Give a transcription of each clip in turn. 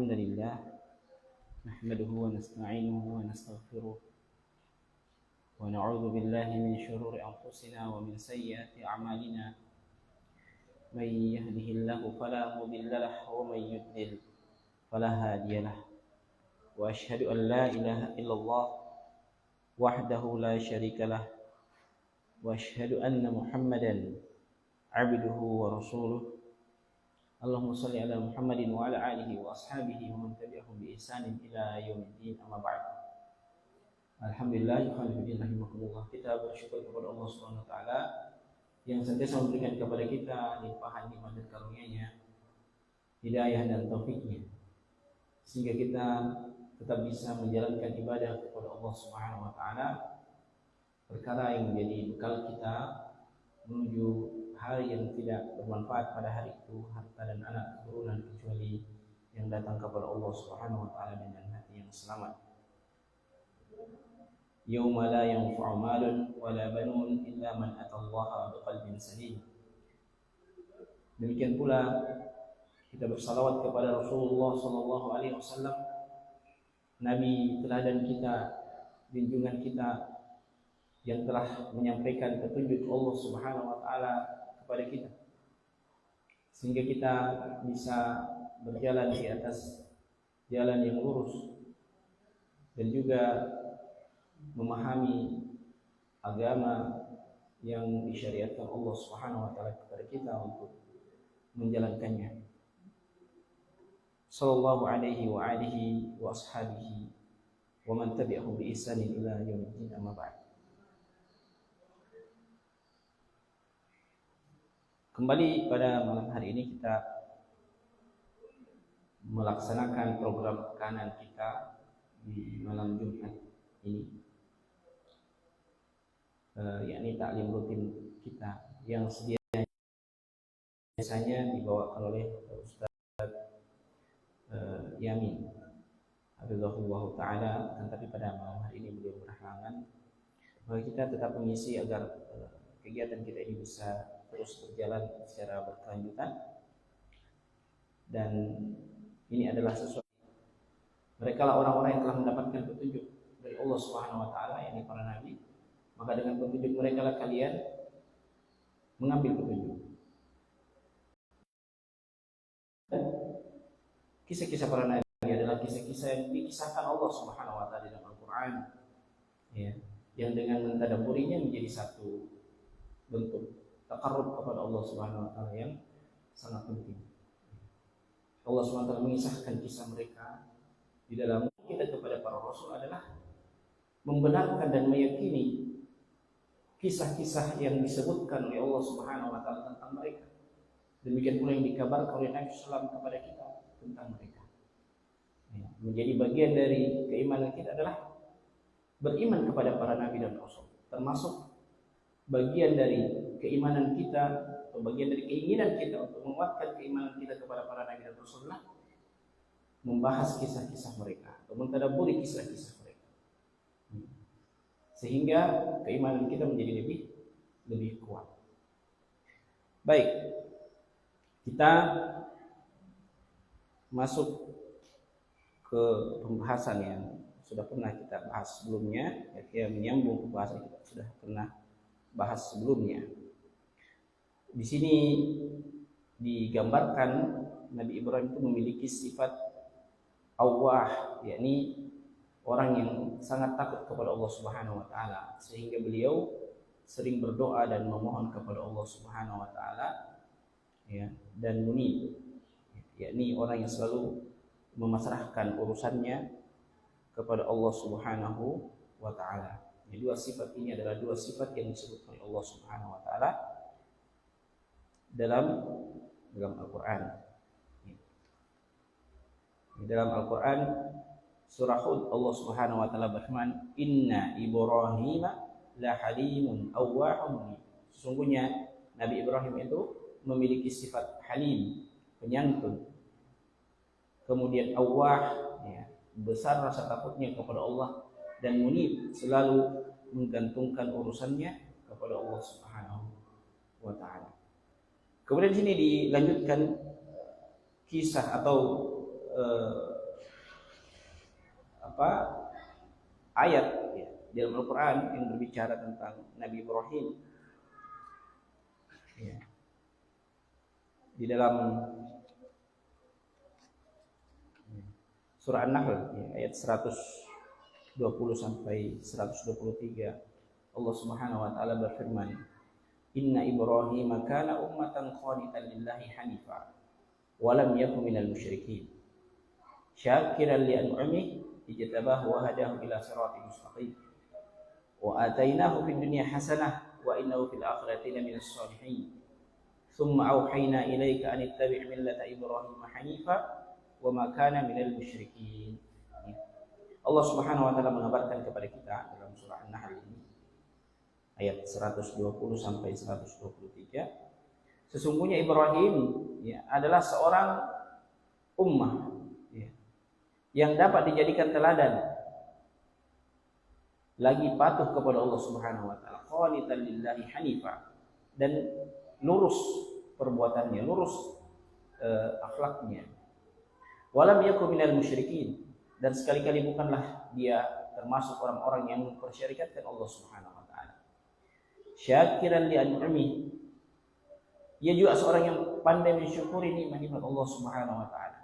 الحمد لله نحمده ونستعينه ونستغفره ونعوذ بالله من شرور أنفسنا ومن سيئات أعمالنا من يهده الله فلا مضل له ومن يضلل فلا هادي له وأشهد أن لا إله إلا الله وحده لا شريك له وأشهد أن محمدا عبده ورسوله اللهم صل على محمد وعلى آله وأصحابه ومن تبعهم بإحسان إلى يوم الدين أما بعد. Alhamdulillah, rahimakumullah, kita bersyukur kepada Allah Subhanahu wa taala yang senantiasa memberikan kepada kita limpahan nikmat dan karunia-Nya, hidayah dan taufiknya, sehingga kita tetap bisa menjalankan ibadah kepada Allah Subhanahu wa taala, perkara yang menjadi bekal kita menuju hari yang tidak bermanfaat pada hari itu, harta dan anak keturunan, kecuali yang datang kepada Allah Subhanahu wa taala dengan hati yang selamat. Yauma la yanfa'u malun wala banun illa man atallaha biqalbin salim. Demikian pula kita bersalawat kepada Rasulullah sallallahu alaihi wasallam, nabi teladan kita, junjungan kita, yang telah menyampaikan petunjuk Allah Subhanahu wa taala kepada kita, sehingga kita bisa berjalan di atas jalan yang lurus dan juga memahami agama yang disyariatkan Allah Subhanahu wa taala kepada kita untuk menjalankannya. Sallallahu alaihi wa alihi wa ashabihi wa man tabi'ahum bi ihsanin ila yaumil amma ba'd. Kembali pada malam hari ini kita melaksanakan program kanan kita di malam Jumat ini, yakni taklim rutin kita yang biasanya dibawakan oleh Ustaz Yamin hafizahullah taala, tapi pada malam hari ini beliau berhalangan, maka kita tetap mengisi agar kegiatan kita ini bisa terus berjalan secara berkelanjutan. Dan ini adalah sesuatu, mereka lah orang-orang yang telah mendapatkan petunjuk dari Allah Subhanahu wa taala, yakni para nabi, maka dengan petunjuk mereka lah kalian mengambil petunjuk. Kisah-kisah para nabi adalah kisah-kisah yang dikisahkan Allah Subhanahu wa taala dalam Al-Qur'an, ya, yang dengan mentadabburinya menjadi satu bentuk taqarrub kepada Allah Subhanahu wa taala yang sangat penting. Allah Subhanahu wa taala mengisahkan kisah mereka di dalam kita kepada para rasul adalah membenarkan dan meyakini kisah-kisah yang disebutkan oleh Allah Subhanahu wa taala tentang mereka. Demikian pula yang dikabarkan oleh Nabi sallallahu kepada kita tentang mereka. Ya, menjadi bagian dari keimanan kita adalah beriman kepada para nabi dan rasul, termasuk bagian dari keimanan kita atau bagian dari keinginan kita untuk menguatkan keimanan kita kepada para nabi dan rasulullah, membahas kisah-kisah mereka atau mentadabburi kisah-kisah mereka, sehingga keimanan kita menjadi lebih kuat. Baik, kita masuk ke pembahasan yang sudah pernah kita bahas sebelumnya, ya, menyambung pembahasan kita sudah pernah bahas sebelumnya. Di sini digambarkan Nabi Ibrahim itu memiliki sifat awwah, yakni orang yang sangat takut kepada Allah Subhanahu wa taala, sehingga beliau sering berdoa dan memohon kepada Allah Subhanahu wa taala, ya, dan munib, yakni orang yang selalu memasrahkan urusannya kepada Allah Subhanahu wa taala. Dua sifat ini adalah dua sifat yang disebut oleh Allah Subhanahu wa taala dalam Al-Qur'an. Di dalam Al-Qur'an surah Hud, Allah Subhanahu wa taala berfirman, "Inna Ibrahima la halimun awwahun." Sesungguhnya Nabi Ibrahim itu memiliki sifat halim, penyantun. Kemudian awwah, ya, besar rasa takutnya kepada Allah, dan munib, selalu menggantungkan urusannya kepada Allah Subhanahu wa taala. Kemudian di sini dilanjutkan kisah atau ayat ya, dalam Al-Quran yang berbicara tentang Nabi Ibrahim ya. Di dalam surah An-Nahl ya, ayat 120 sampai 123 Allah Subhanahu wa taala berfirman, Inna Ibrahim kana ummatan qanitan lillahi hanifa wa lam yakun minal musyrikin syakiran li an'amihi ijtabahu wa hadahu ila siratin mustaqim wa atainahu fid dunya hasanah wa innahu fil akhirati laminas shalihin thumma awhayna ilayka an ittabi' millata Ibrahim hanifa wa ma kana minal musyrikin. Allah Subhanahu wa taala mengabarkan kepada kita dalam surah An-Nahl ini ayat 120 sampai 123, sesungguhnya Ibrahim ya, adalah seorang ummah ya, yang dapat dijadikan teladan, lagi patuh kepada Allah Subhanahu wa taala, qanitan lillahi hanifa, dan lurus perbuatannya, lurus akhlaknya. Walam yakun minal musyrikin, dan sekali-kali bukanlah dia termasuk orang-orang yang mempersyarikatkan Allah Subhanahu wa taala. Syakiran li an'amihi, dia juga seorang yang pandai mensyukuri nikmat-nikmat Allah Subhanahu wa taala.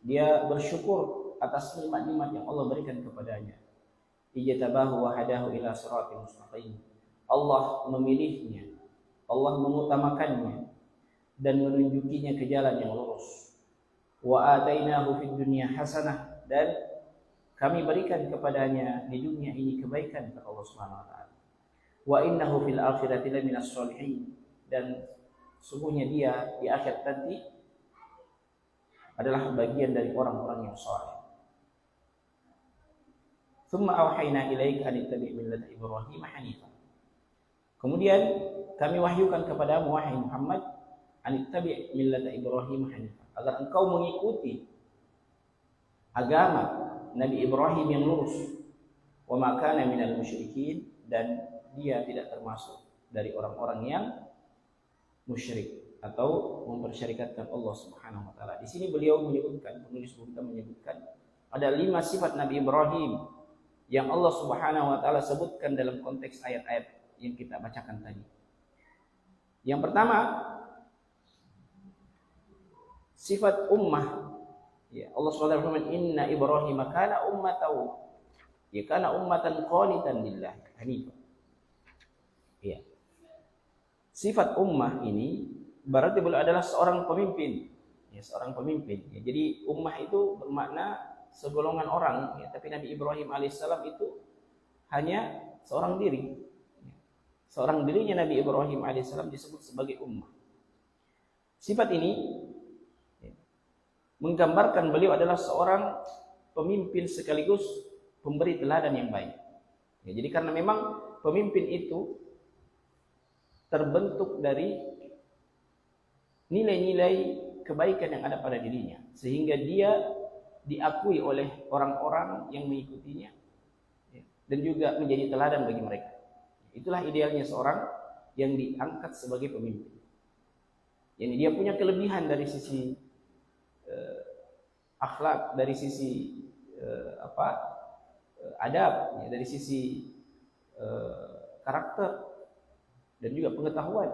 Dia bersyukur atas nikmat-nikmat yang Allah berikan kepadanya. Ijtabahu wa hadahu ila siratin mustaqim. Allah memilihnya, Allah mengutamakannya dan menunjukinya ke jalan yang lurus. Wa atainahu fid dunya hasanah, dan kami berikan kepadanya di dunia ini kebaikan kata Allah Subhanahu wa taala. Wa innahu fil akhirati laminas sholihin, dan sungguhnya dia di akhir nanti adalah bagian dari orang-orang yang saleh. Tsumma awhayna ilaika an ittabi' millata Ibrahim hanifa. Kemudian kami wahyukan kepadamu wahai Muhammad, an ittabi' millata Ibrahim hanifa, agar engkau mengikuti agama Nabi Ibrahim yang lurus. Wa ma kana minal musyrikin, dan dia tidak termasuk dari orang-orang yang musyrik atau mempersyarikatkan Allah Subhanahu wa taala. Di sini beliau menyebutkan, penulis buku kita menyebutkan ada 5 sifat Nabi Ibrahim yang Allah Subhanahu wa taala sebutkan dalam konteks ayat-ayat yang kita bacakan tadi. Yang pertama, sifat ummah. Ya, Allah SWT berfirman, Inna Ibrahim kana ummatan, ya kana ummatan qanitan lillahi hanifah. Ya. Sifat ummah ini berarti beliau adalah seorang pemimpin, ya, seorang pemimpin. Ya, jadi ummah itu bermakna segolongan orang, ya, tapi Nabi Ibrahim alaihissalam itu hanya seorang diri. Ya. Seorang dirinya Nabi Ibrahim alaihissalam disebut sebagai ummah. Sifat ini ya, menggambarkan beliau adalah seorang pemimpin sekaligus pemberi teladan yang baik. Ya, jadi karena memang pemimpin itu terbentuk dari nilai-nilai kebaikan yang ada pada dirinya, sehingga dia diakui oleh orang-orang yang mengikutinya dan juga menjadi teladan bagi mereka. Itulah idealnya seorang yang diangkat sebagai pemimpin. Yani dia punya kelebihan dari sisi akhlak, dari sisi adab, ya, dari sisi karakter dan juga pengetahuan,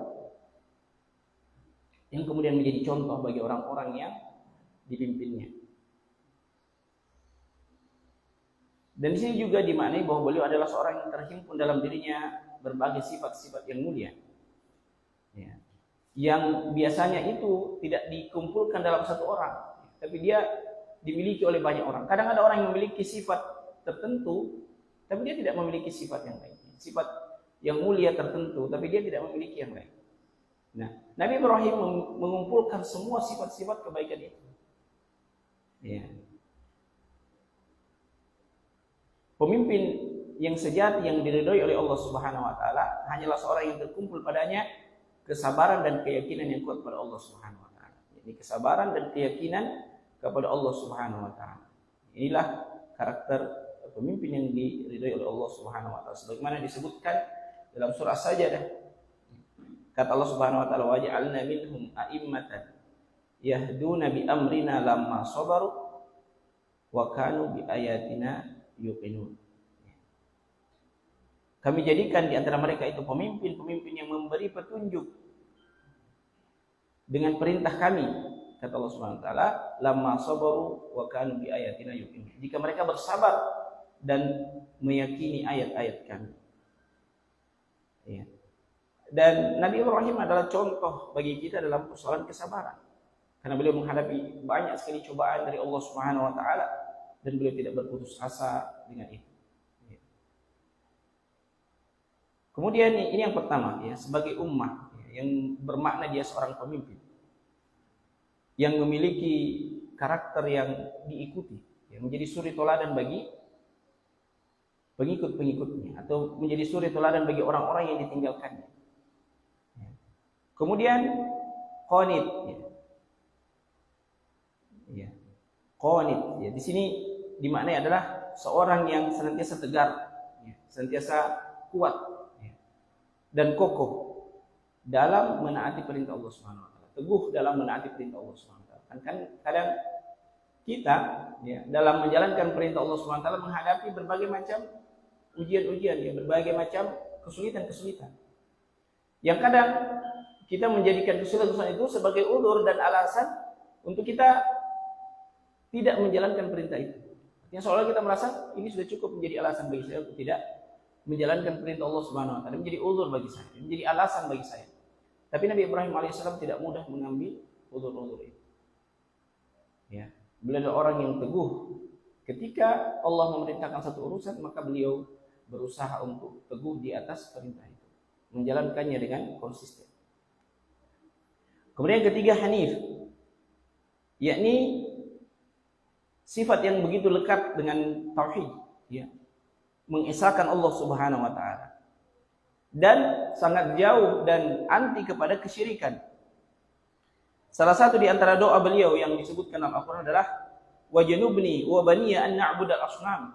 yang kemudian menjadi contoh bagi orang-orang yang dipimpinnya. Dan di sini juga dimaknai bahwa beliau adalah seorang yang terhimpun dalam dirinya berbagai sifat-sifat yang mulia, ya, yang biasanya itu tidak dikumpulkan dalam satu orang, tapi dia dimiliki oleh banyak orang. Kadang ada orang yang memiliki sifat tertentu, tapi dia tidak memiliki sifat yang lain, sifat yang mulia tertentu, tapi dia tidak memiliki yang lain. Nah, Nabi Ibrahim mengumpulkan semua sifat-sifat kebaikan itu. Ya. Pemimpin yang sejati yang diridhoi oleh Allah Subhanahu wa taala hanyalah seorang yang terkumpul padanya kesabaran dan keyakinan yang kuat pada Allah Subhanahu wa taala. Jadi kesabaran dan keyakinan kepada Allah Subhanahu wa taala. Inilah karakter pemimpin yang diridhoi oleh Allah Subhanahu wa taala, sebagaimana disebutkan dalam surah Sajdah. Kata Allah Subhanahu wa taala, waj'alna minhum 'a'immatan yahduna bi amrina lamma sabaru wa kanu bi ayatina yajhadun. Ya, Allah Subhanahu wa taala berfirman, kami jadikan di antara mereka pemimpin yang wa kanu bi ayatina yuqinun. Kami jadikan di antara mereka itu pemimpin-pemimpin yang memberi petunjuk dengan perintah kami, kata Allah Subhanahu wa taala, lamma sabaru wa kanu bi ayatina yuqinun. Jika mereka bersabar dan meyakini ayat-ayat kami. Ya. Dan Nabi Ibrahim adalah contoh bagi kita dalam persoalan kesabaran. Karena beliau menghadapi banyak sekali cobaan dari Allah Subhanahu wa taala dan beliau tidak berputus asa dengan itu. Kemudian ini yang pertama ya, sebagai ummah ya, yang bermakna dia seorang pemimpin yang memiliki karakter yang diikuti, ya, menjadi suri teladan bagi pengikut-pengikutnya atau menjadi suri teladan bagi orang-orang yang ditinggalkannya. Ya. Kemudian qanit ya. Ya. Qanit ya, di sini dimaknai adalah seorang yang senantiasa tegar, ya, senantiasa kuat dan kokoh dalam menaati perintah Allah Subhanahu wa taala. Teguh dalam menaati perintah Allah Subhanahu wa taala. Kan kadang kita ya, dalam menjalankan perintah Allah Subhanahu wa taala menghadapi berbagai macam ujian-ujian ya, berbagai macam kesulitan-kesulitan. Yang kadang kita menjadikan kesulitan itu sebagai ulur dan alasan untuk kita tidak menjalankan perintah itu. Artinya seolah kita merasa ini sudah cukup menjadi alasan bagi saya untuk tidak menjalankan perintah Allah Subhanahu wa taala, menjadi ulur bagi saya, menjadi alasan bagi saya. Tapi Nabi Ibrahim alaihissalam tidak mudah mengambil ulur-ulur itu. Ya, beliau adalah orang yang teguh. Ketika Allah memerintahkan satu urusan, maka beliau berusaha untuk teguh di atas perintah itu, menjalankannya dengan konsisten. Kemudian yang ketiga, hanif, yakni sifat yang begitu lekat dengan tauhid, ya, mengesahkan Allah Subhanahu wa taala dan sangat jauh dan anti kepada kesyirikan. Salah satu di antara doa beliau yang disebutkan dalam Al-Qur'an adalah wajnubni wa baniya an na'budal asnam.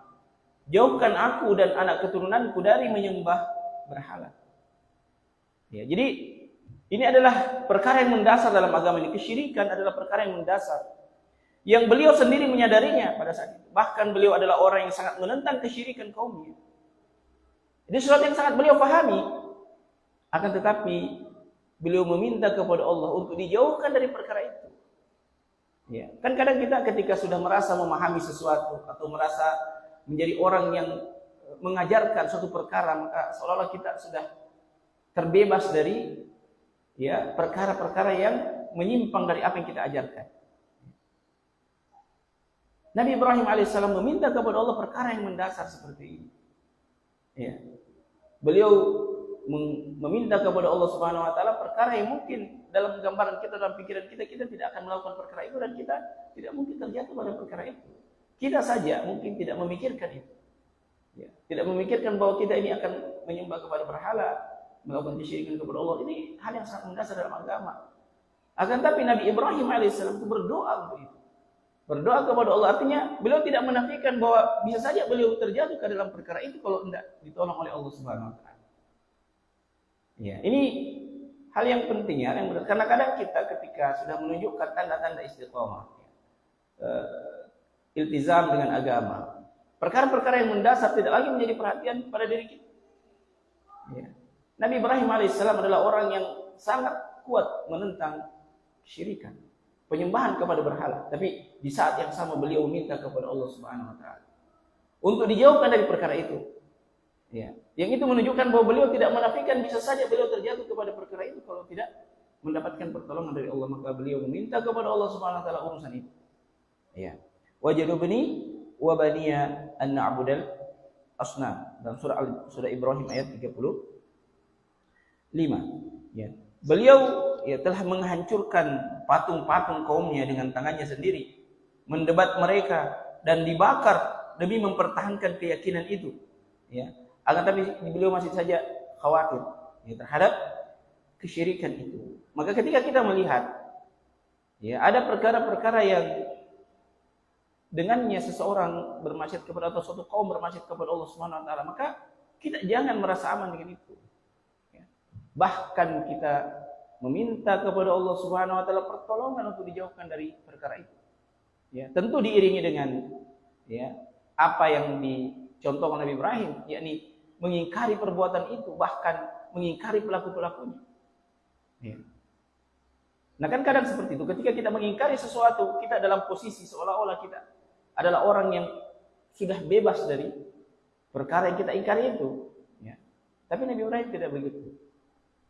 Jauhkan aku dan anak keturunanku dari menyembah berhala. Ya, jadi ini adalah perkara yang mendasar dalam agama ini. Kesyirikan adalah perkara yang mendasar yang beliau sendiri menyadarinya pada saat itu. Bahkan beliau adalah orang yang sangat menentang kesyirikan kaumnya. Ini sesuatu yang sangat beliau pahami. Akan tetapi beliau meminta kepada Allah untuk dijauhkan dari perkara itu. Ya, kan kadang kita ketika sudah merasa memahami sesuatu atau merasa menjadi orang yang mengajarkan suatu perkara, maka seolah-olah kita sudah terbebas dari ya perkara-perkara yang menyimpang dari apa yang kita ajarkan. Nabi Ibrahim alaihissalam meminta kepada Allah perkara yang mendasar seperti ini. Ya. Beliau meminta kepada Allah Subhanahu wa taala perkara yang mungkin dalam gambaran kita, dalam pikiran kita tidak akan melakukan perkara itu dan kita tidak mungkin terjatuh pada perkara itu. Kita saja mungkin tidak memikirkan itu. Ya. Tidak memikirkan bahwa kita ini akan menyembah kepada berhala, melakukan kesyirikan kepada Allah. Ini hal yang sangat mendasar dalam agama. Akan tapi Nabi Ibrahim alaihissalam itu berdoa untuk itu. Berdoa kepada Allah, artinya beliau tidak menafikan bahwa bisa saja beliau terjatuh ke dalam perkara itu kalau tidak ditolong oleh Allah Subhanahu wa taala. Ya, ini hal yang penting ya, yang benar. Karena kadang kita ketika sudah menunjukkan tanda-tanda istiqomah, iltizam dengan agama, perkara-perkara yang mendasar tidak lagi menjadi perhatian pada diri kita. Ya. Nabi Ibrahim alaihissalam adalah orang yang sangat kuat menentang kesyirikan, penyembahan kepada berhala. Tapi di saat yang sama beliau minta kepada Allah Subhanahu wa taala untuk dijauhkan dari perkara itu. Ya. Yang itu menunjukkan bahwa beliau tidak menafikan bisa saja beliau terjatuh kepada perkara itu kalau tidak mendapatkan pertolongan dari Allah, maka beliau meminta kepada Allah Subhanahu wa taala urusan itu. Ya. Wajnubni wa baniya an na'budal asnam, dalam surah Ibrahim ayat 35. Ya. Beliau ya telah menghancurkan patung-patung kaumnya dengan tangannya sendiri, mendebat mereka dan dibakar demi mempertahankan keyakinan itu. Ya. Akan tapi beliau masih saja khawatir ya, terhadap kesyirikan itu. Maka ketika kita melihat ya ada perkara-perkara yang dengannya seseorang bermaksiat kepada atau suatu kaum bermaksiat kepada Allah Subhanahu wa taala, maka kita jangan merasa aman dengan itu. Ya. Bahkan kita meminta kepada Allah Subhanahu wa taala pertolongan untuk dijauhkan dari perkara itu. Ya, tentu diiringi dengan ya, apa yang dicontohkan Nabi Ibrahim, yakni mengingkari perbuatan itu, bahkan mengingkari pelaku-pelakunya. Ya. Nah kan kadang seperti itu, ketika kita mengingkari sesuatu, kita dalam posisi seolah-olah kita adalah orang yang sudah bebas dari perkara yang kita ingkari itu. Ya. Tapi Nabi Ibrahim tidak begitu.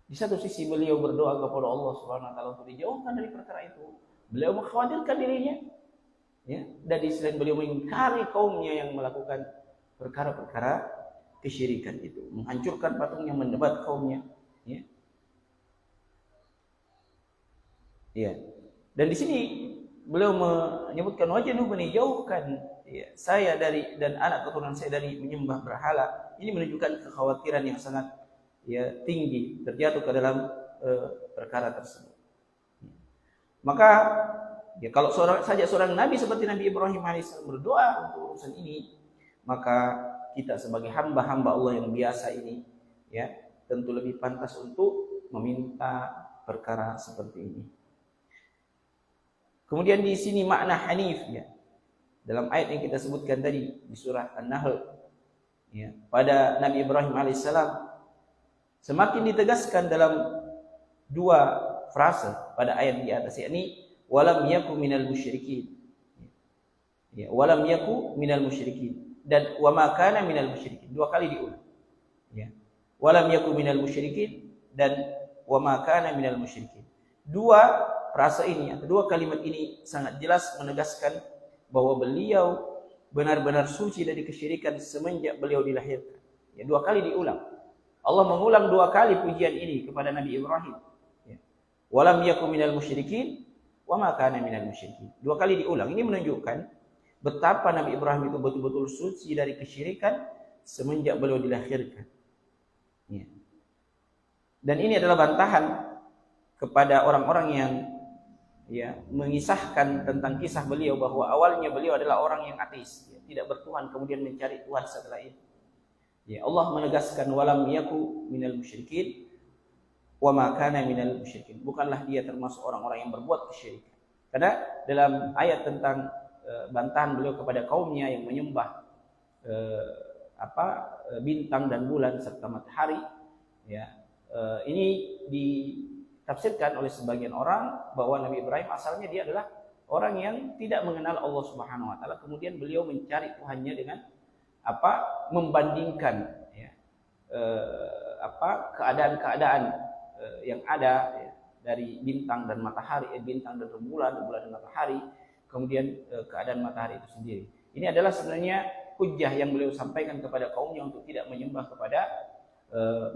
Di satu sisi beliau berdoa kepada Allah Subhanahu Wa Taala untuk dijauhkan dari perkara itu. Beliau mengkhawatirkan dirinya, ya. Dan di selain beliau mengingkari kaumnya yang melakukan perkara-perkara kesyirikan itu, menghancurkan patung yang mendebat kaumnya. Ya. Ya. Dan di sini beliau menyebutkan wajibun jauhkan ya, saya dari dan anak keturunan saya dari menyembah berhala. Ini menunjukkan kekhawatiran yang sangat ya tinggi terjatuh ke dalam perkara tersebut. Maka ya kalau seorang nabi seperti Nabi Ibrahim alaihissalam berdoa untuk urusan ini, maka kita sebagai hamba-hamba Allah yang biasa ini ya tentu lebih pantas untuk meminta perkara seperti ini. Kemudian di sini makna hanif ya. Dalam ayat yang kita sebutkan tadi di surah An-Nahl ya, pada Nabi Ibrahim alaihissalam semakin ditegaskan dalam dua frase pada ayat di atas, yakni walam yaku minal musyrikin. Ya, walam yaku minal musyrikin dan wa ma kana minal musyrikin. Dua kali diulang. Ya. Walam yaku minal musyrikin dan wa ma kana minal musyrikin. Dua frase ini, kedua kalimat ini sangat jelas menegaskan bahwa beliau benar-benar suci dari kesyirikan semenjak beliau dilahirkan. Ya, dua kali diulang. Allah mengulang dua kali pujian ini kepada Nabi Ibrahim. Ya. Walam yakum minal musyrikin wa ma kana minal musyrikin. Dua kali diulang. Ini menunjukkan betapa Nabi Ibrahim itu betul-betul suci dari kesyirikan semenjak beliau dilahirkan. Ya. Dan ini adalah bantahan kepada orang-orang yang ya mengisahkan tentang kisah beliau bahwa awalnya beliau adalah orang yang ateis, ya, tidak bertuhan kemudian mencari Tuhan setelah itu. Ya, Allah menegaskan walam yaku minal musyrikin wa ma kana minal musyrikin. Bukanlah dia termasuk orang-orang yang berbuat kesyirikan. Karena dalam ayat tentang bantahan beliau kepada kaumnya yang menyembah bintang dan bulan serta matahari, ya, ini ditafsirkan oleh sebagian orang bahwa Nabi Ibrahim asalnya dia adalah orang yang tidak mengenal Allah Subhanahu Wa Taala, kemudian beliau mencari Tuhannya dengan membandingkan ya, keadaan-keadaan yang ada ya, dari bintang dan matahari, bintang dan bulan dan matahari, kemudian keadaan matahari itu sendiri. Ini adalah sebenarnya hujjah yang beliau sampaikan kepada kaumnya untuk tidak menyembah kepada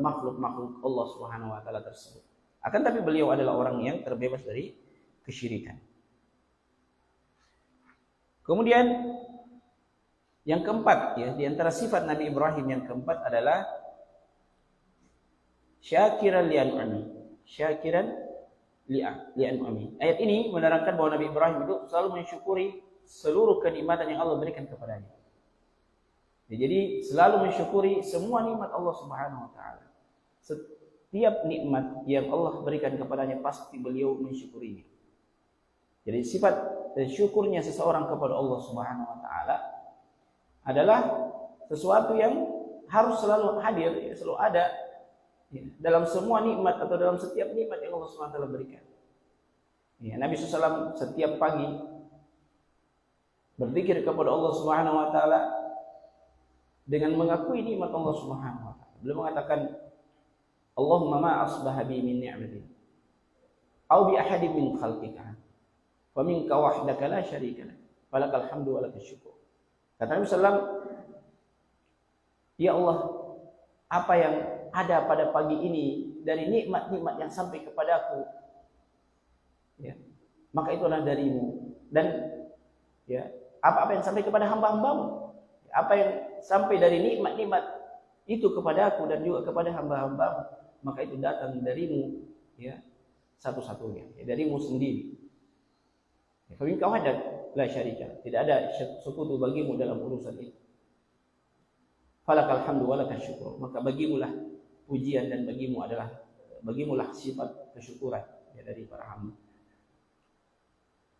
makhluk-makhluk Allah Subhanahu Wa Taala tersebut. Akan tapi beliau adalah orang yang terbebas dari kesyirikan. Kemudian yang keempat ya, di antara sifat Nabi Ibrahim yang keempat adalah syakiran li'an'ami. Syakiran li'an'ami. Ayat ini menerangkan bahwa Nabi Ibrahim itu selalu mensyukuri seluruh kenikmatan yang Allah berikan kepadanya. Ya, jadi selalu mensyukuri semua nikmat Allah Subhanahu Wa Taala. Setiap nikmat yang Allah berikan kepadanya pasti beliau mensyukurinya. Jadi sifat syukurnya seseorang kepada Allah Subhanahu Wa Taala adalah sesuatu yang harus selalu hadir, ya, selalu ada ya, dalam semua nikmat atau dalam setiap nikmat yang Allah Subhanahu Wa Taala berikan. Ya, Nabi SAW setiap pagi berzikir kepada Allah Subhanahu Wa Taala dengan mengakui nikmat Allah Subhanahu Wa Taala. Beliau mengatakan, Allahumma ma asbaha bi min ni'matin aw bi ahadin min khalqika wa minka wahdaka la syarika lak falakal hamdu wa lakal syukur. Kata Nabi SAW, ya Allah, apa yang ada pada pagi ini dari nikmat-nikmat yang sampai kepadaku, ya, maka itulah darimu. Dan ya, apa-apa yang sampai kepada hamba-hambamu, apa yang sampai dari nikmat-nikmat itu kepada aku dan juga kepada hamba-hambamu, maka itu datang darimu, ya, satu-satunya, ya, darimu sendiri. Famin kawadak la syarika, tidak ada sekutu bagimu dalam urusan itu. Falakal hamdu wa lakal syukur, maka bagimulah pujian dan bagimulah sifat kesyukuran ya, dari para hamba.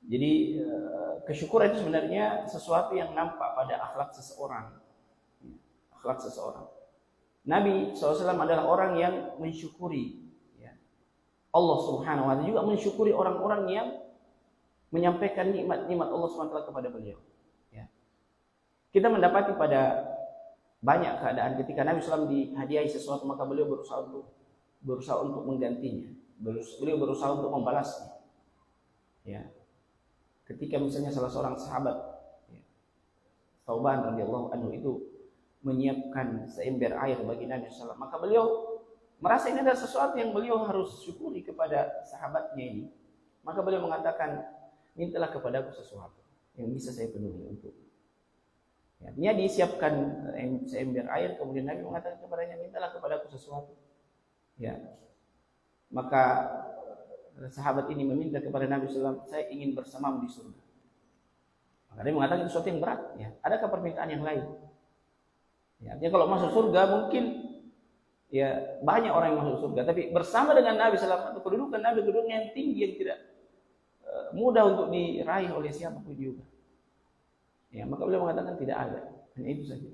Jadi kesyukuran itu sebenarnya sesuatu yang nampak pada akhlak seseorang. Akhlak seseorang. Nabi SAW adalah orang yang mensyukuri, ya, Allah Subhanahu Wa Taala, juga mensyukuri orang-orang yang menyampaikan nikmat-nikmat Allah Subhanahu Wa Taala kepada beliau. Ya. Kita mendapati pada banyak keadaan ketika Nabi SAW dihadiahi sesuatu, maka beliau berusaha untuk menggantinya. Beliau berusaha untuk membalasnya. Ya. Ketika misalnya salah seorang sahabat, ya, Thauban radhiyallahu anhu itu menyiapkan seember air bagi Nabi SAW, maka beliau merasa ini adalah sesuatu yang beliau harus syukuri kepada sahabatnya ini. Maka beliau mengatakan, mintalah kepadaku sesuatu yang bisa saya penuhi untuk. Ya, dia disiapkan seember air, kemudian Nabi mengatakan kepadanya, mintalah kepadaku sesuatu. Ya, maka sahabat ini meminta kepada Nabi SAW, saya ingin bersamamu di surga. Maka dia mengatakan itu sesuatu yang berat. Ya, adakah permintaan yang lain? Ya, artinya kalau masuk surga mungkin ya banyak orang yang masuk surga, tapi bersama dengan Nabi SAW, kedudukan Nabi kedudukan yang tinggi yang tidak mudah untuk diraih oleh siapapun juga. Ya, maka beliau mengatakan tidak ada, hanya itu saja.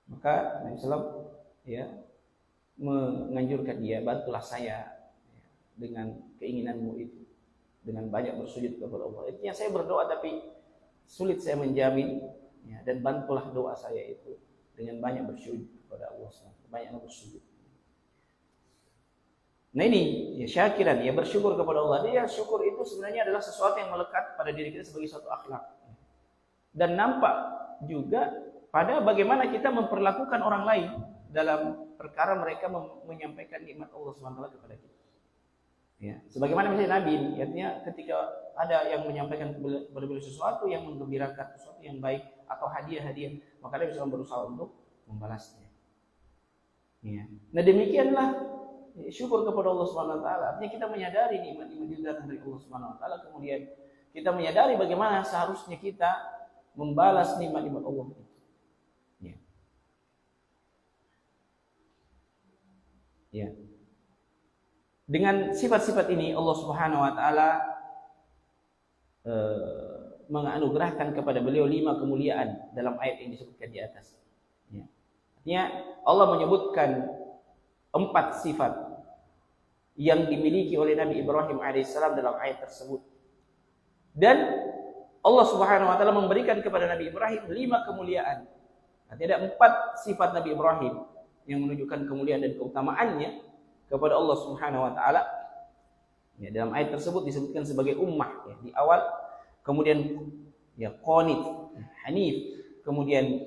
Maka Nabi SAW ya menganjurkan dia, bantulah saya ya, dengan keinginanmu itu, dengan banyak bersujud kepada Allah. Intinya saya berdoa tapi sulit saya menjamin, ya, dan bantulah doa saya itu dengan banyak bersujud kepada Allah, banyak bersujud. Nah ini ya syakiran, ya bersyukur kepada Allah. Dia syukur itu sebenarnya adalah sesuatu yang melekat pada diri kita sebagai suatu akhlak. Dan nampak juga pada bagaimana kita memperlakukan orang lain dalam perkara mereka menyampaikan nikmat Allah SWT kepada kita. Ya, sebagaimana misalnya Nabi, artinya ketika ada yang menyampaikan kepada beliau sesuatu yang menggembirakan, sesuatu yang baik atau hadiah-hadiah, maka dia bisa berusaha untuk membalasnya. Ya. Nah demikianlah syukur kepada Allah SWT. Artinya kita menyadari nikmat-nikmat yang datang dari Allah SWT, kemudian kita menyadari bagaimana seharusnya kita membalas nikmat-nikmat Allah itu. Ya. Ya. Dengan sifat-sifat ini Allah Subhanahu Wa Taala menganugerahkan kepada beliau 5 kemuliaan dalam ayat yang disebutkan di atas. Ya. Artinya Allah menyebutkan 4 sifat yang dimiliki oleh Nabi Ibrahim alaihissalam dalam ayat tersebut. Dan Allah Subhanahu Wa Taala memberikan kepada Nabi Ibrahim 5 kemuliaan. Artinya ada 4 sifat Nabi Ibrahim yang menunjukkan kemuliaan dan keutamaannya kepada Allah Subhanahu Wa Taala. Ya, dalam ayat tersebut disebutkan sebagai ummah ya, di awal, kemudian ya qanit, hanif, kemudian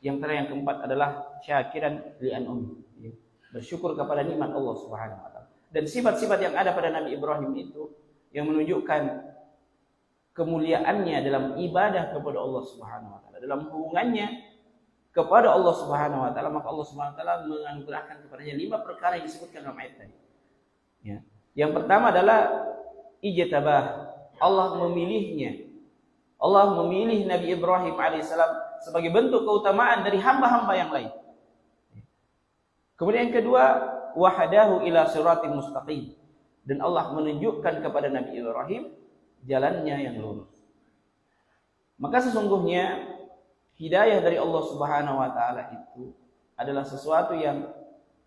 yang terakhir yang keempat adalah syakiran li an'um, ya, bersyukur kepada nikmat Allah Subhanahu Wa Taala. Dan sifat-sifat yang ada pada Nabi Ibrahim itu yang menunjukkan kemuliaannya dalam ibadah kepada Allah Subhanahu Wa Taala, dalam hubungannya kepada Allah Subhanahu Wa Taala, maka Allah Subhanahu Wa Taala menganugerahkan kepadanya 5 perkara yang disebutkan dalam ayat tadi. Ya. Yang pertama adalah ijtabah, Allah memilihnya. Allah memilih Nabi Ibrahim alaihissalam sebagai bentuk keutamaan dari hamba-hamba yang lain. Kemudian yang kedua, wahadahu ila siratin mustaqim, dan Allah menunjukkan kepada Nabi Ibrahim jalannya yang lurus. Maka sesungguhnya hidayah dari Allah Subhanahu Wa Taala itu adalah sesuatu yang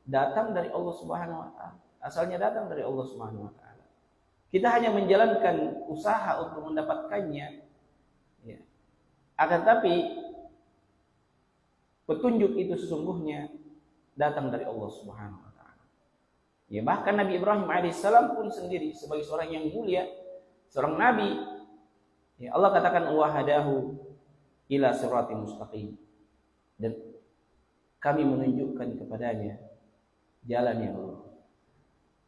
datang dari Allah Subhanahu Wa Taala. Asalnya datang dari Allah Subhanahu Wa Taala. Kita hanya menjalankan usaha untuk mendapatkannya. Ya. Akan tapi petunjuk itu sesungguhnya datang dari Allah Subhanahu Wa Taala. Ya, bahkan Nabi Ibrahim alaihissalam pun sendiri sebagai seorang yang mulia, seorang nabi, ya Allah katakan wahadahu ila siratin mustaqim, dan kami menunjukkan kepadanya jalan yang lurus.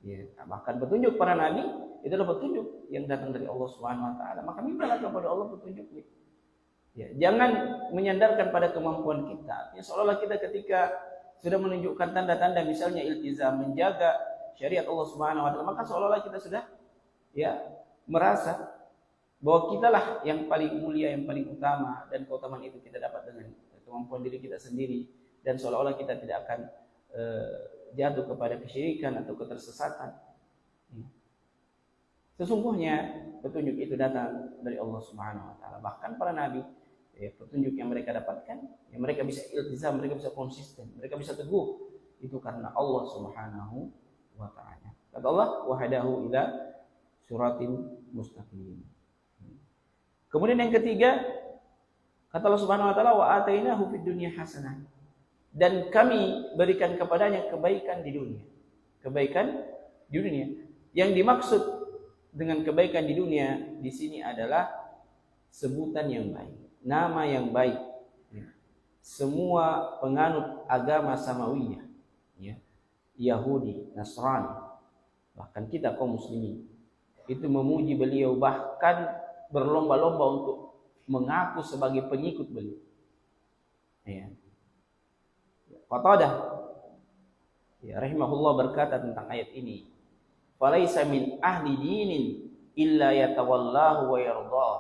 Ya, bahkan petunjuk para nabi itu adalah petunjuk yang datang dari Allah Subhanahu Wa Taala. Maka mintalah kepada Allah petunjuknya. Ya, jangan menyandarkan pada kemampuan kita. Ya, seolah-olah kita ketika sudah menunjukkan tanda-tanda misalnya iltizam, menjaga syariat Allah Subhanahu Wa Taala, maka seolah-olah kita sudah ya merasa bahwa kitalah yang paling mulia, yang paling utama, dan keutamaan itu kita dapat dengan kemampuan diri kita sendiri, dan seolah-olah kita tidak akan jatuh kepada kesyirikan atau ketersesatan. Sesungguhnya petunjuk itu datang dari Allah Subhanahu wa taala. Bahkan para nabi, petunjuk yang mereka dapatkan, yang mereka bisa iltizam, mereka bisa konsisten, mereka bisa teguh, itu karena Allah Subhanahu wa taala. Kata Allah, wahdahu ila suratin mustaqim. Kemudian yang ketiga, kata Allah Subhanahu wa taala, wa atainahu fid dunya hasanah. Dan kami berikan kepadanya kebaikan di dunia. Kebaikan di dunia. Yang dimaksud dengan kebaikan di dunia di sini adalah sebutan yang baik, nama yang baik. Semua penganut agama samawiyah, ya, Yahudi, Nasrani, bahkan kita kaum muslimin, itu memuji beliau, bahkan berlomba-lomba untuk mengaku sebagai pengikut beliau. Ya. Qatadah, ya, rahimahullah berkata tentang ayat ini, falaisa min ahli dinin illa yatawallahu wa yardah.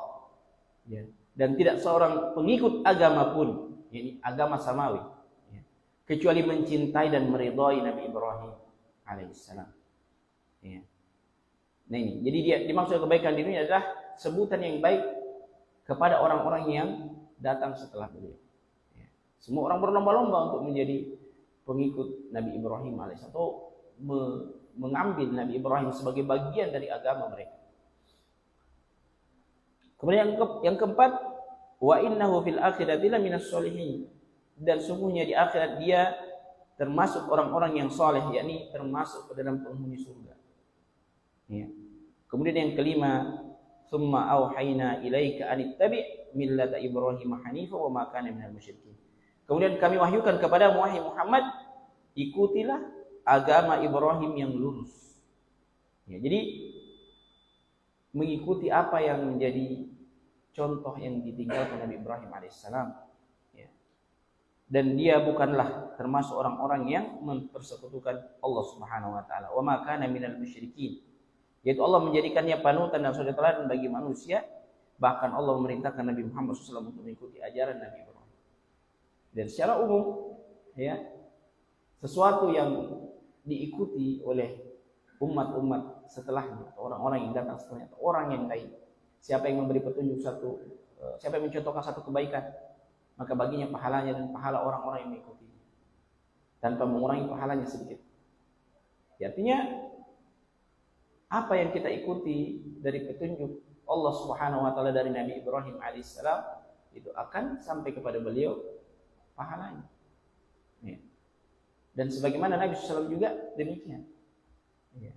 Ya. Dan tidak seorang pengikut agama pun, ini agama samawi, ya, kecuali mencintai dan meridhai Nabi Ibrahim alaihissalam. Ya. Nah ini, jadi dia dimaksud kebaikan di dunia adalah sebutan yang baik kepada orang-orang yang datang setelah beliau. Ya. Semua orang berlomba-lomba untuk menjadi pengikut Nabi Ibrahim alaihissalam atau mengambil Nabi Ibrahim sebagai bagian dari agama mereka. Kemudian yang keempat, wa innahu fil akhirati laminas sholihin. Dan sungguhnya di akhirat dia termasuk orang-orang yang soleh, yakni termasuk ke dalam penghuni surga. Ya. Kemudian yang kelima, summa auhayna ilaika anittabi' millata Ibrahim hanifa wa ma kana minal musyrikin. Kemudian kami wahyukan kepada wahai Muhammad, ikutilah agama Ibrahim yang lurus. Ya, jadi mengikuti apa yang menjadi contoh yang ditinggalkan Nabi Ibrahim alaihissalam. Ya. Dan dia bukanlah termasuk orang-orang yang mempersekutukan Allah Subhanahu wa taala. Wa ma kana minal musyrikin. Yaitu Allah menjadikannya panutan dan suri teladan bagi manusia. Bahkan Allah memerintahkan Nabi Muhammad SAW untuk mengikuti ajaran Nabi Ibrahim. Dan secara umum, ya, sesuatu yang diikuti oleh umat-umat setelahnya, orang-orang yang datang setelahnya, orang yang baik. Siapa yang memberi petunjuk siapa yang mencontohkan satu kebaikan, maka baginya pahalanya dan pahala orang-orang yang mengikuti, tanpa mengurangi pahalanya sedikit. Ya, artinya apa yang kita ikuti dari petunjuk Allah Subhanahu wa taala dari Nabi Ibrahim alaihissalam itu akan sampai kepada beliau pahalanya. Ya. Dan sebagaimana Nabi SAW juga demikian. Ya.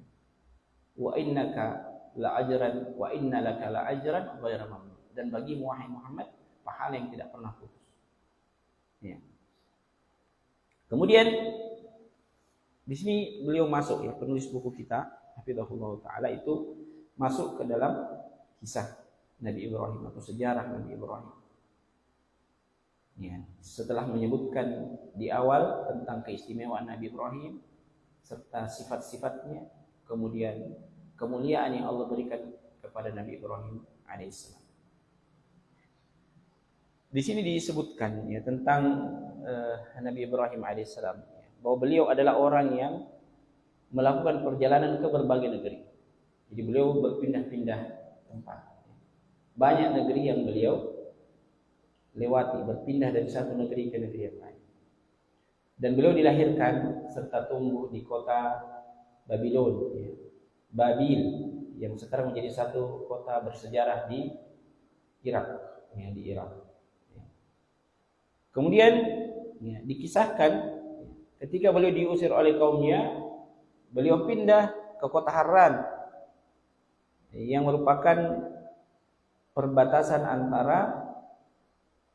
Wa innaka la ajran wa inna laka la ajran ghairu mamnun. Dan bagimu wahai Muhammad pahala yang tidak pernah putus. Ya. Kemudian di sini beliau masuk, ya, penulis buku kita hafizahullah taala itu masuk ke dalam kisah Nabi Ibrahim atau sejarah Nabi Ibrahim. Ya, setelah menyebutkan di awal tentang keistimewaan Nabi Ibrahim serta sifat-sifatnya, kemudian kemuliaan yang Allah berikan kepada Nabi Ibrahim alaihissalam. Di sini disebutkan, ya, tentang Nabi Ibrahim alaihissalam, ya, bahwa beliau adalah orang yang melakukan perjalanan ke berbagai negeri. Jadi beliau berpindah-pindah tempat. Banyak negeri yang beliau lewati, berpindah dari satu negeri ke negeri yang lain. Dan beliau dilahirkan serta tumbuh di kota Babylon, ya, Babil, yang sekarang menjadi satu kota bersejarah di Irak, ya, di Irak. Ya. Kemudian, ya, dikisahkan ketika beliau diusir oleh kaumnya, beliau pindah ke kota Harran, yang merupakan perbatasan antara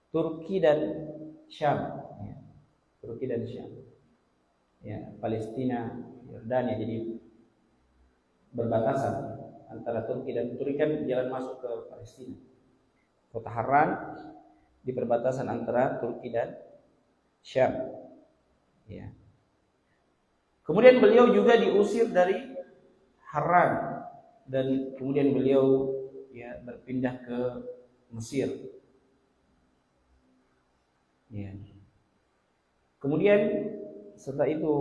Turki dan Syam, ya. Turki dan Syam, ya, Palestina, Yordania, jadi berbatasan antara Turki dan Turki kan jalan masuk ke Palestina. Kota Harran di perbatasan antara Turki dan Syam, ya. Kemudian beliau juga diusir dari Harran dan kemudian beliau, ya, berpindah ke Mesir. Ya. Kemudian setelah itu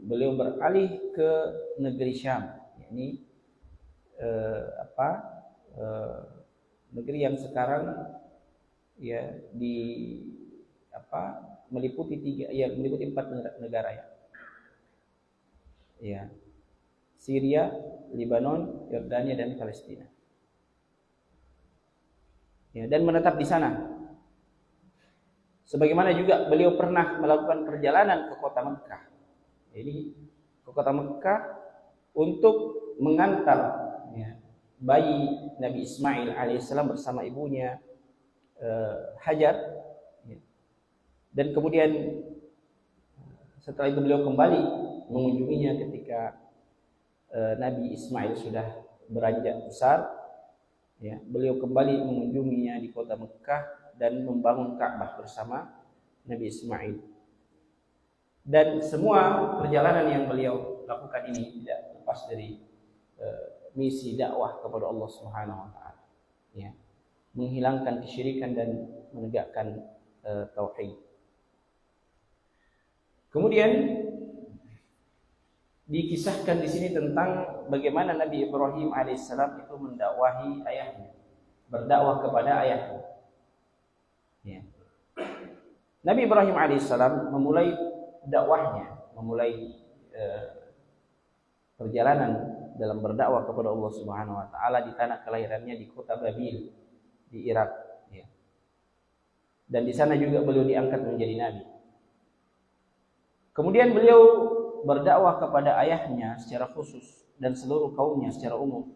beliau beralih ke negeri Syam, yakni apa negeri yang sekarang ya di apa meliputi meliputi 4 negara ya. Ya. Syria, Lebanon, Yordania dan Palestina. Ya, dan menetap di sana. Sebagaimana juga beliau pernah melakukan perjalanan ke kota Mekah. Jadi ke kota Mekah untuk mengantar ya, bayi Nabi Ismail alaihissalam bersama ibunya Hajar. Ya. Dan kemudian setelah itu beliau kembali mengunjunginya ketika Nabi Ismail sudah beranjak besar. Ya, beliau kembali mengunjunginya di kota Mekah dan membangun Ka'bah bersama Nabi Ismail. Dan semua perjalanan yang beliau lakukan ini tidak lepas dari misi dakwah kepada Allah Subhanahu wa taala. Ya. Menghilangkan kesyirikan dan menegakkan tauhid. Kemudian dikisahkan di sini tentang bagaimana Nabi Ibrahim alaihissalam itu mendakwahi ayahnya, berdakwah kepada ayahnya. Ya. Nabi Ibrahim alaihissalam memulai dakwahnya, memulai perjalanan dalam berdakwah kepada Allah Subhanahu wa taala di tanah kelahirannya di kota Babil di Irak. Ya. Dan di sana juga beliau diangkat menjadi nabi. Kemudian beliau berdakwah kepada ayahnya secara khusus dan seluruh kaumnya secara umum.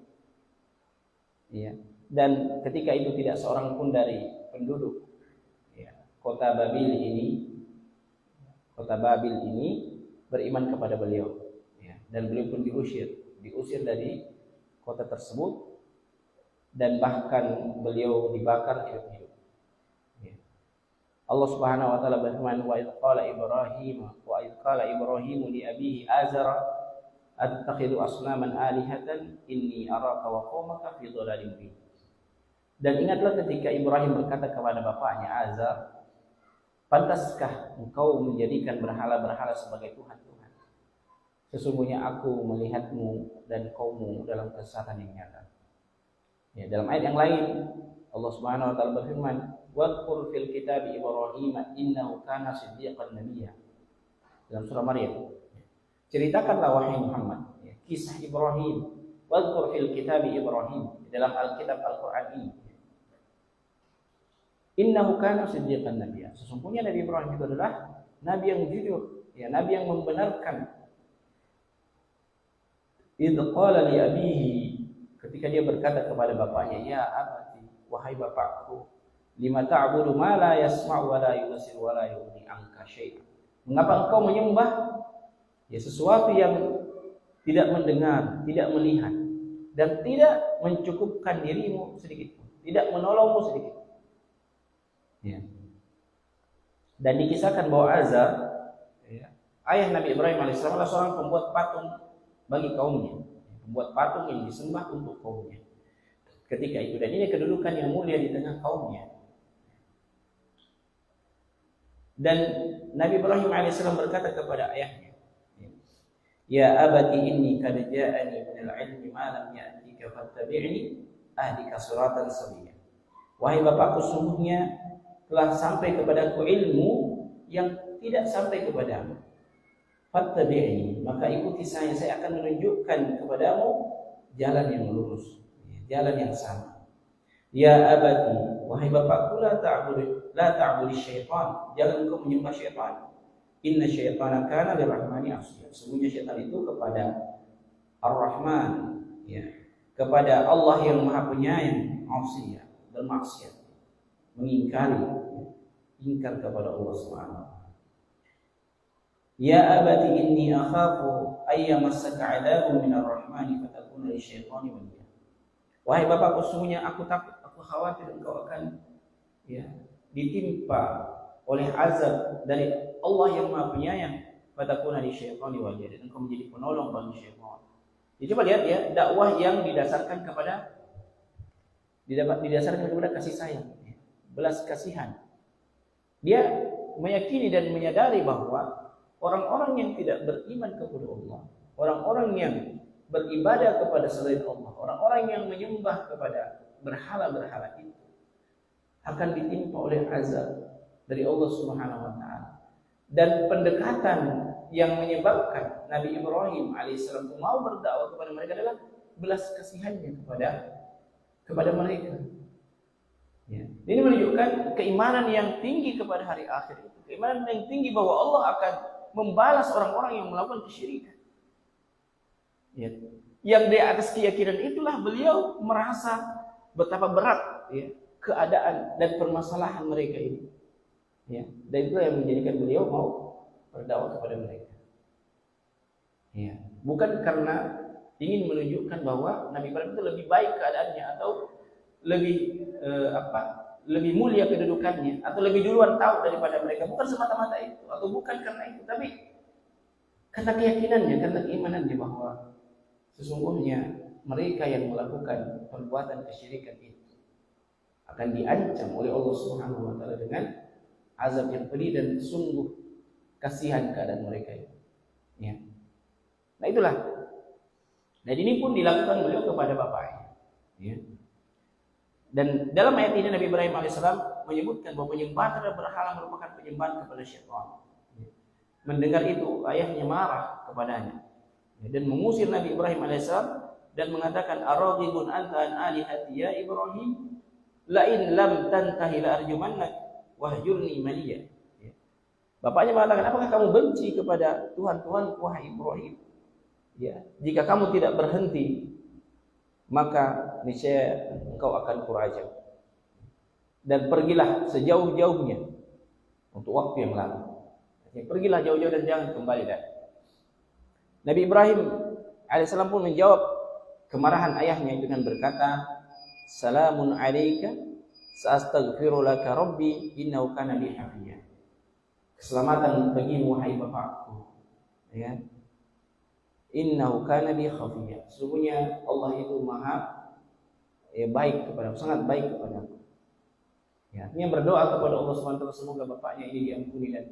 Ya. Dan ketika itu tidak seorang pun dari penduduk ya, kota Babil ini beriman kepada beliau. Ya. Dan beliau pun diusir dari kota tersebut dan bahkan beliau dibakar hidup-hidup. Allah Subhanahu wa taala berfirman wa idz qala Ibrahim li abihi Azara attakhidhu asnaman alihatan inni araka wa qaumaka fi dhalalin mubin. Dan ingatlah ketika Ibrahim berkata kepada bapaknya Azar, pantaskah engkau menjadikan berhala-berhala sebagai Tuhan-Tuhan? Sesungguhnya aku melihatmu dan kaummu dalam kesesatan yang nyata. Ya, dalam ayat yang lain Allah Subhanahu wa taala berfirman, "Wadhkur fil kitabi Ibrahim innahu kana siddiqan nabiyya." Dalam surah Maryam. Ceritakanlah wahai Muhammad, ya, kisah Ibrahim. Wadhkur fil kitabi Ibrahim dalam Alkitab Al-Qur'an ini. Innahu kana siddiqan nabiyya. Sesungguhnya Nabi Ibrahim itu adalah nabi yang jujur, ya, nabi yang membenarkan. Idz qala li abihi, ketika dia berkata kepada bapaknya, "Ya abati, wahai bapakku, lima ta'budu ma la yasma'u wa la yubsir wa la yughni anka syai'." Mengapa engkau menyembah ya sesuatu yang tidak mendengar, tidak melihat dan tidak mencukupkan dirimu sedikit pun, tidak menolongmu sedikit. Ya. Dan dikisahkan bahwa Azar, ya, ayah Nabi Ibrahim alaihissalam adalah seorang pembuat patung bagi kaumnya, membuat patung yang disembah untuk kaumnya. Ketika itu, dan ini kedudukan yang mulia di tengah kaumnya. Dan Nabi Ibrahim alaihissalam berkata kepada ayahnya, "Ya abati inni qad ja'ani minal ilmi ma lam ya'tika fattabi'ni ahdika siratan sawiyya." Wahai bapakku, sungguhnya telah sampai kepadaku ilmu yang tidak sampai kepadamu. Fattabi'ni, maka ikuti saya akan menunjukkan kepadamu jalan yang lurus, jalan yang sama. Ya abati, wahai bapakku, la ta'budu syaitan, jangan engkau menyembah syaitan. Inna syaitana kana lirrahmani asya. Sesungguhnya syaitan itu kepada Ar-Rahman, ya, kepada Allah yang Maha Penyayang, asya, bermaksiat, ingkar kepada Allah Subhanahu. Ya abati inni akhafu ayyamassaka 'adabun minar rahmani fatakuna lisyaitani waliya. Wahai bapakku, sesungguhnya aku takut, aku khawatir engkau akan ya ditimpa oleh azab dari Allah yang Maha Penyayang, fatakuna lisyaitani waliya, dan engkau menjadi penolong bagi syaitan. Jadi coba lihat ya, dakwah yang didasarkan kepada kasih sayang, belas kasihan. Dia meyakini dan menyadari bahwa orang-orang yang tidak beriman kepada Allah, orang-orang yang beribadah kepada selain Allah, orang-orang yang menyembah kepada berhala-berhala itu akan ditimpa oleh azab dari Allah Subhanahu wa taala. Dan pendekatan yang menyebabkan Nabi Ibrahim alaihissalam mau berdakwah kepada mereka adalah belas kasihannya kepada mereka. Ya. Ini menunjukkan keimanan yang tinggi kepada hari akhir itu, keimanan yang tinggi bahwa Allah akan membalas orang-orang yang melakukan kesyirikan. Ya. Yang di atas keyakinan itulah beliau merasa betapa berat ya, keadaan dan permasalahan mereka ini. Ya. Dan itulah yang menjadikan beliau mau berdakwah kepada mereka. Ya. Bukan karena ingin menunjukkan bahwa Nabi Ibrahim itu lebih baik keadaannya atau lebih mulia kedudukannya atau lebih duluan tahu daripada mereka, bukan semata-mata itu, atau bukan karena itu, tapi karena keyakinannya, karena keimanannya bahwa sesungguhnya mereka yang melakukan perbuatan kesyirikan itu akan diancam oleh Allah Subhanahu wa taala dengan azab yang pedih, dan sungguh kasihan keadaan mereka itu. Ya. Nah itulah. Dan ini pun dilakukan beliau kepada bapaknya. Ya. Dan dalam ayat ini Nabi Ibrahim alaihissalam menyebutkan bahwa penyembahan terhadap berhala merupakan penyembahan kepada syaitan. Mendengar itu ayahnya marah kepadanya dan mengusir Nabi Ibrahim alaihissalam dan mengatakan, "Araghibun anta an alihati ya Ibrahim, la in lam tantahi la arjumannak wahjurni maliya." Bapaknya mengatakan, "Apakah kamu benci kepada Tuhan-Tuhanku wahai Ibrahim? Ya, jika kamu tidak berhenti, maka niscaya engkau akan kurajam. Dan pergilah sejauh-jauhnya untuk waktu yang lama. Ya, pergilah jauh-jauh dan jangan kembali dah." Nabi Ibrahim alaihissalam pun menjawab kemarahan ayahnya dengan berkata, "Salamun alaika, sa'astaghfiru laka rabbi, innahu kana bi hafiya." Keselamatan bagimu wahai bapakku. Ya. Innahu kana bi khafiya. Sesungguhnya Allah itu maha baik kepadaku, sangat baik kepadaku. Ya, artinya berdoa kepada Allah SWT semoga bapaknya ini diampuni dan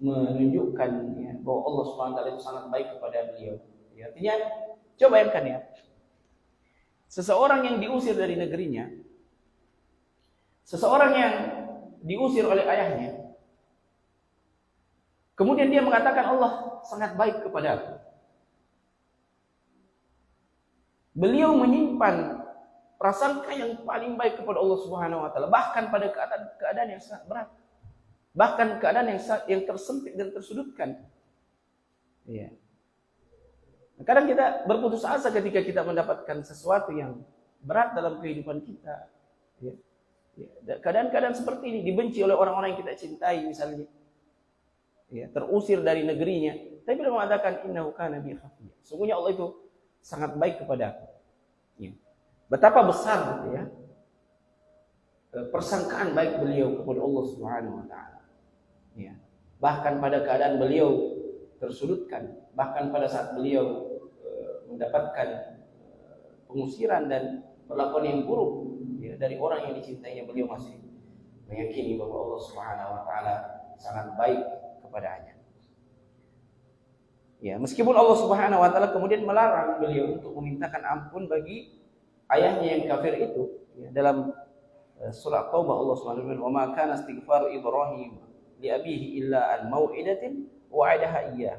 menunjukkan ya, bahwa Allah SWT itu sangat baik kepada beliau. Ya, artinya coba bayangkan ya, seseorang yang diusir dari negerinya, seseorang yang diusir oleh ayahnya, kemudian dia mengatakan Allah sangat baik kepada aku. Beliau menyimpan prasangka yang paling baik kepada Allah Subhanahu wa taala, bahkan pada keadaan yang sangat berat. Bahkan keadaan yang tersempit dan tersudutkan. Ya. Kadang kita berputus asa ketika kita mendapatkan sesuatu yang berat dalam kehidupan kita. Ya. Ya. Keadaan-keadaan seperti ini dibenci oleh orang-orang yang kita cintai misalnya. Ya, terusir dari negerinya, tapi beliau mengatakan innahu kana bi khafiya. Sungguhnya Allah itu sangat baik kepada aku. Ya. Betapa besar gitu ya persangkaan baik beliau kepada Allah Subhanahu wa taala. Ya. Bahkan pada keadaan beliau tersudutkan, bahkan pada saat beliau mendapatkan pengusiran dan perlakuan yang buruk ya, dari orang yang dicintainya, beliau masih meyakini bahwa Allah Subhanahu wa taala sangat baik kepadanya. Ya, meskipun Allah Subhanahu wa taala kemudian melarang beliau untuk memintakan ampun bagi ayahnya yang kafir itu, ya, dalam surah Taubah Allah Subhanahu wa taala, "Wa ma kana istighfar Ibrahim li abihi illa an mau'idatin wa'adaha iyyah."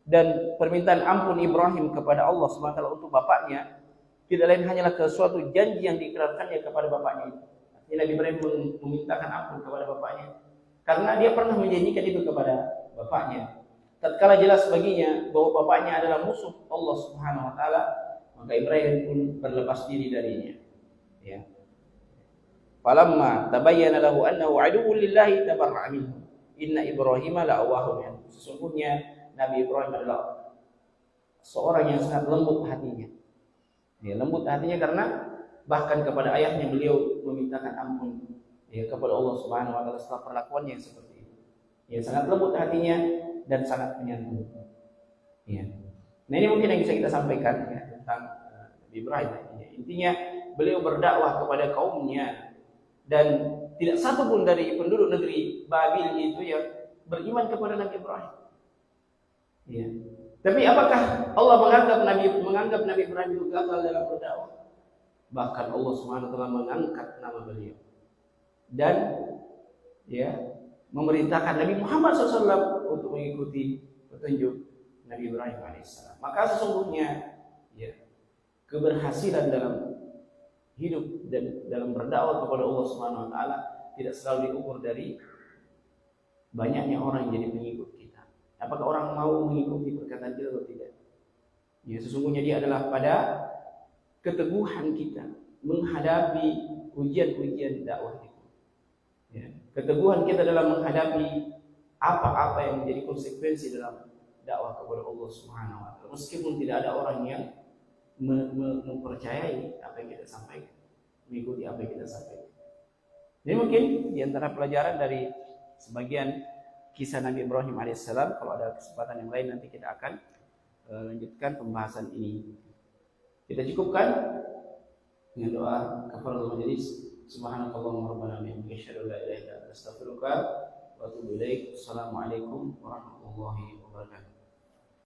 Dan permintaan ampun Ibrahim kepada Allah Subhanahu wa taala untuk bapaknya tidak lain hanyalah ke suatu janji yang diikrarkannya kepada bapaknya itu. Artinya Nabi Ibrahim memintakan ampun kepada bapaknya karena dia pernah menjanjikan itu kepada bapaknya. Tatkala jelas baginya bahwa bapaknya adalah musuh Allah Subhanahu wa taala, maka Ibrahim pun berlepas diri darinya. Ya. Falamma tabayyana lahu annahu aduwwun lillahi tabarra'a minhu. Inna Ibrahima la'awwahun halim. Sesungguhnya Nabi Ibrahim adalah seorang yang sangat lembut hatinya. Ya, lembut hatinya karena bahkan kepada ayahnya beliau memintakan ampun ya, kepada Allah Subhanahu wa taala setelah perlakuannya yang seperti itu. Ya, sangat lembut hatinya dan sangat penyantun. Ya. Nah, ini mungkin yang bisa kita sampaikan ya, tentang Nabi Ibrahim. Ya, intinya beliau berdakwah kepada kaumnya dan tidak satu pun dari penduduk negeri Babil itu yang beriman kepada Nabi Ibrahim. Ya. Tapi apakah Allah menganggap Nabi Ibrahim itu gagal dalam berdakwah? Bahkan Allah Subhanahu wa taala mengangkat nama beliau dan ya memerintahkan Nabi Muhammad SAW untuk mengikuti petunjuk Nabi Ibrahim alaihissalam. Maka sesungguhnya ya keberhasilan dalam hidup dan dalam berdakwah kepada Allah Subhanahu wa taala tidak selalu diukur dari banyaknya orang yang jadi pengikut kita. Apakah orang mau mengikuti perkataan kita atau tidak? Ya, sesungguhnya dia adalah pada keteguhan kita menghadapi ujian-ujian dakwah itu. Ya, keteguhan kita dalam menghadapi apa-apa yang menjadi konsekuensi dalam dakwah kepada Allah Subhanahu wa taala. Meskipun tidak ada orang yang mempercayai apa yang kita sampaikan, mengikuti apa yang kita sampaikan. Jadi mungkin di antara pelajaran dari sebagian kisah Nabi Ibrahim alaihissalam, kalau ada kesempatan yang lain nanti kita akan lanjutkan pembahasan ini. Kita cukupkan dengan doa kafaratul majelis. Subhanakallahumma rabbana bihamdika asyhadu an la ilaha illa anta astaghfiruka wa atubu ilaik. Assalamualaikum warahmatullahi wabarakatuh.